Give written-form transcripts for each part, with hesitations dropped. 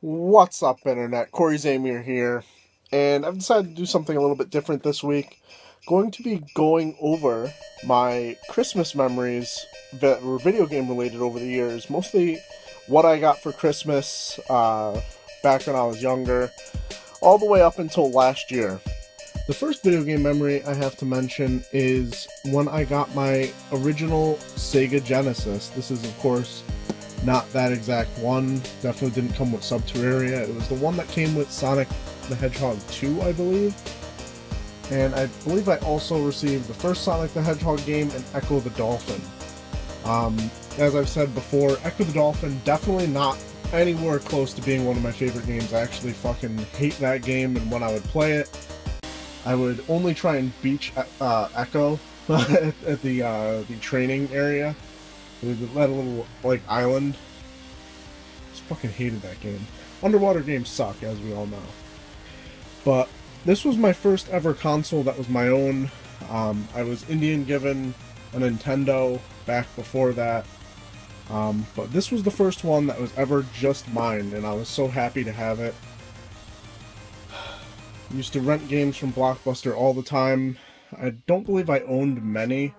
What's up, Internet? Corey Zamir here, and I've decided to do something a little bit different this week. Going to be going over my Christmas memories that were video game related over the years, mostly what I got for Christmas back when I was younger, all the way up until last year. The first video game memory I have to mention is when I got my original Sega Genesis. This is, of course, not that exact one. Definitely didn't come with Subterraria. It was the one that came with Sonic the Hedgehog 2, I believe. And I believe I also received the first Sonic the Hedgehog game and Echo the Dolphin. As I've said before, Echo the Dolphin definitely not anywhere close to being one of my favorite games. I actually fucking hate that game, and when I would play it, I would only try and beach Echo at the training area. That little, like, island. Just fucking hated that game. Underwater games suck, as we all know. But this was my first ever console that was my own. I was Indian given a Nintendo back before that. But this was the first one that was ever just mine, and I was so happy to have it. I used to rent games from Blockbuster all the time. I don't believe I owned many.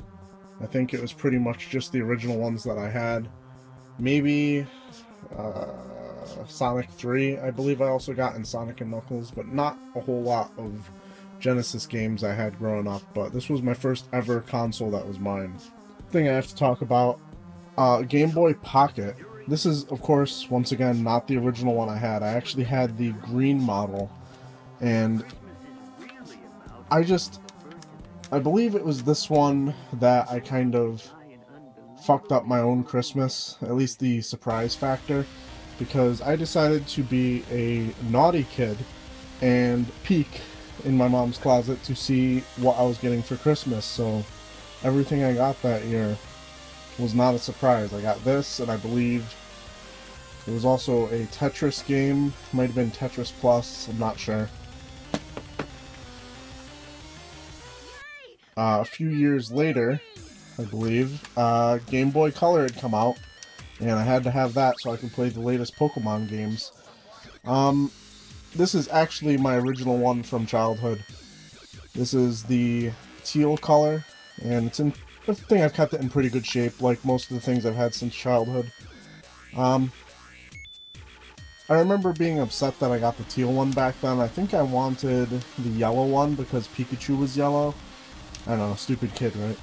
I think it was pretty much just the original ones that I had. Maybe Sonic 3, I believe I also got, in Sonic and Knuckles, but not a whole lot of Genesis games I had growing up. But this was my first ever console that was mine. Thing I have to talk about, Game Boy Pocket. This is, of course, once again, not the original one I had. I actually had the green model, and I believe it was this one that I kind of fucked up my own Christmas, at least the surprise factor, because I decided to be a naughty kid and peek in my mom's closet to see what I was getting for Christmas. So everything I got that year was not a surprise. I got this, and I believe it was also a Tetris game. Might have been Tetris Plus, I'm not sure. A few years later, I believe, Game Boy Color had come out, and I had to have that so I could play the latest Pokemon games. This is actually my original one from childhood. This is the teal color, and I think I've kept it in pretty good shape, like most of the things I've had since childhood. I remember being upset that I got the teal one back then. I think I wanted the yellow one because Pikachu was yellow. I don't know, stupid kid, right?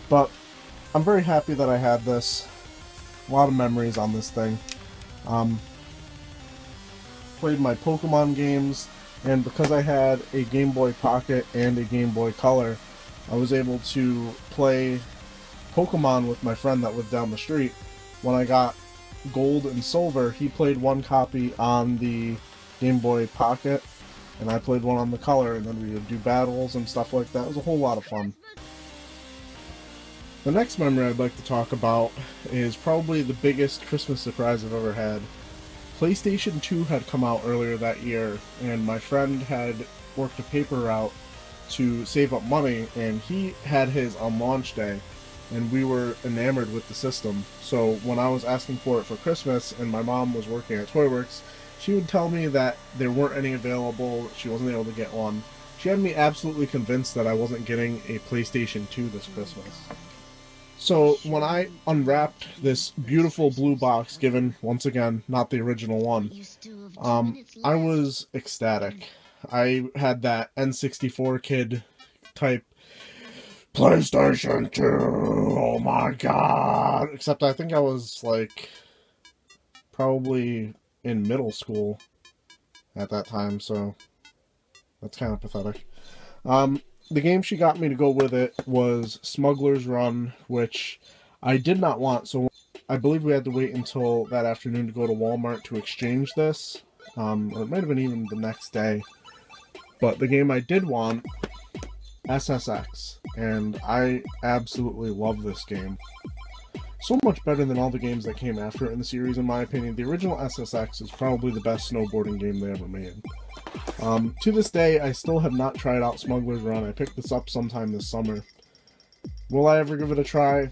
But I'm very happy that I had this. A lot of memories on this thing. Played my Pokemon games, and because I had a Game Boy Pocket and a Game Boy Color, I was able to play Pokemon with my friend that lived down the street. When I got Gold and Silver, he played one copy on the Game Boy Pocket, and I played one on the Color, and then we would do battles and stuff like that. It was a whole lot of fun. The next memory I'd like to talk about is probably the biggest Christmas surprise I've ever had. PlayStation 2 had come out earlier that year, and my friend had worked a paper route to save up money, and he had his on launch day, and we were enamored with the system. So when I was asking for it for Christmas, and my mom was working at Toyworks, she would tell me that there weren't any available, she wasn't able to get one. She had me absolutely convinced that I wasn't getting a PlayStation 2 this Christmas. So when I unwrapped this beautiful blue box, given, once again, not the original one, I was ecstatic. I had that N64 kid type PlayStation 2, oh my god! Except I think I was, like, probably in middle school at that time, so that's kind of pathetic. The game she got me to go with it was Smuggler's Run, which I did not want, so I believe we had to wait until that afternoon to go to Walmart to exchange this. Or it might have been even the next day. But the game I did want, SSX, and I absolutely love this game. So much better than all the games that came after it in the series, in my opinion. The original SSX is probably the best snowboarding game they ever made. To this day, I still have not tried out Smuggler's Run. I picked this up sometime this summer. Will I ever give it a try?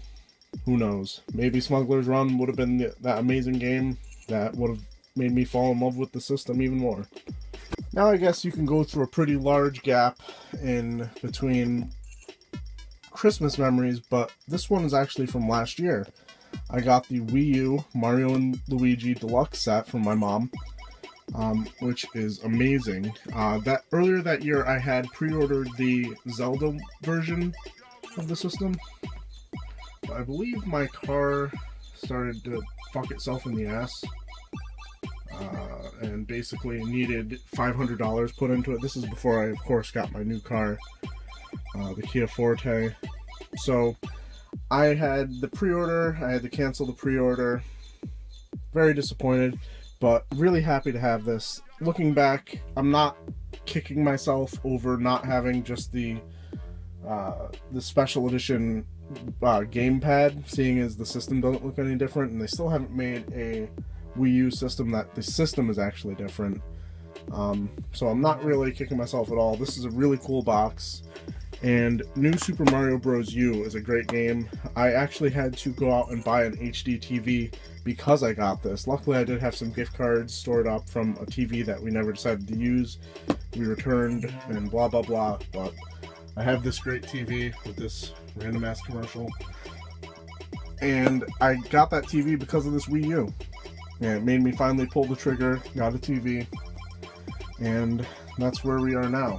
Who knows? Maybe Smuggler's Run would have been that amazing game that would have made me fall in love with the system even more. Now I guess you can go through a pretty large gap in between Christmas memories, but this one is actually from last year. I got the Wii U Mario and Luigi Deluxe set from my mom, which is amazing. Earlier that year I had pre-ordered the Zelda version of the system. But I believe my car started to fuck itself in the ass. And basically needed $500 put into it. This is before I, of course, got my new car, the Kia Forte. So I had the pre-order, I had to cancel the pre-order. Very disappointed, but really happy to have this. Looking back, I'm not kicking myself over not having just the special edition gamepad, seeing as the system doesn't look any different, and they still haven't made a Wii U system that the system is actually different. So I'm not really kicking myself at all. This is a really cool box, and New Super Mario Bros. U is a great game. I actually had to go out and buy an HD TV because I got this. Luckily I did have some gift cards stored up from a TV that we never decided to use. We returned and blah blah blah, but I have this great TV with this random ass commercial, and I got that TV because of this Wii U. And it made me finally pull the trigger, got a TV, and that's where we are now.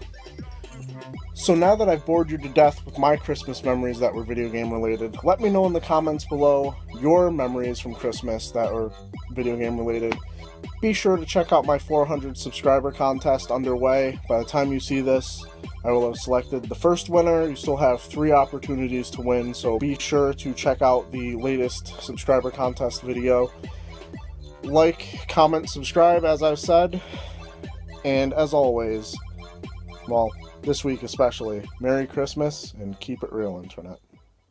So now that I've bored you to death with my Christmas memories that were video game related, let me know in the comments below your memories from Christmas that were video game related. Be sure to check out my 400 subscriber contest underway. By the time you see this, I will have selected the first winner. You still have 3 opportunities to win, so be sure to check out the latest subscriber contest video. Like, comment, subscribe, as I've said, and as always, well, this week especially, Merry Christmas and keep it real, Internet.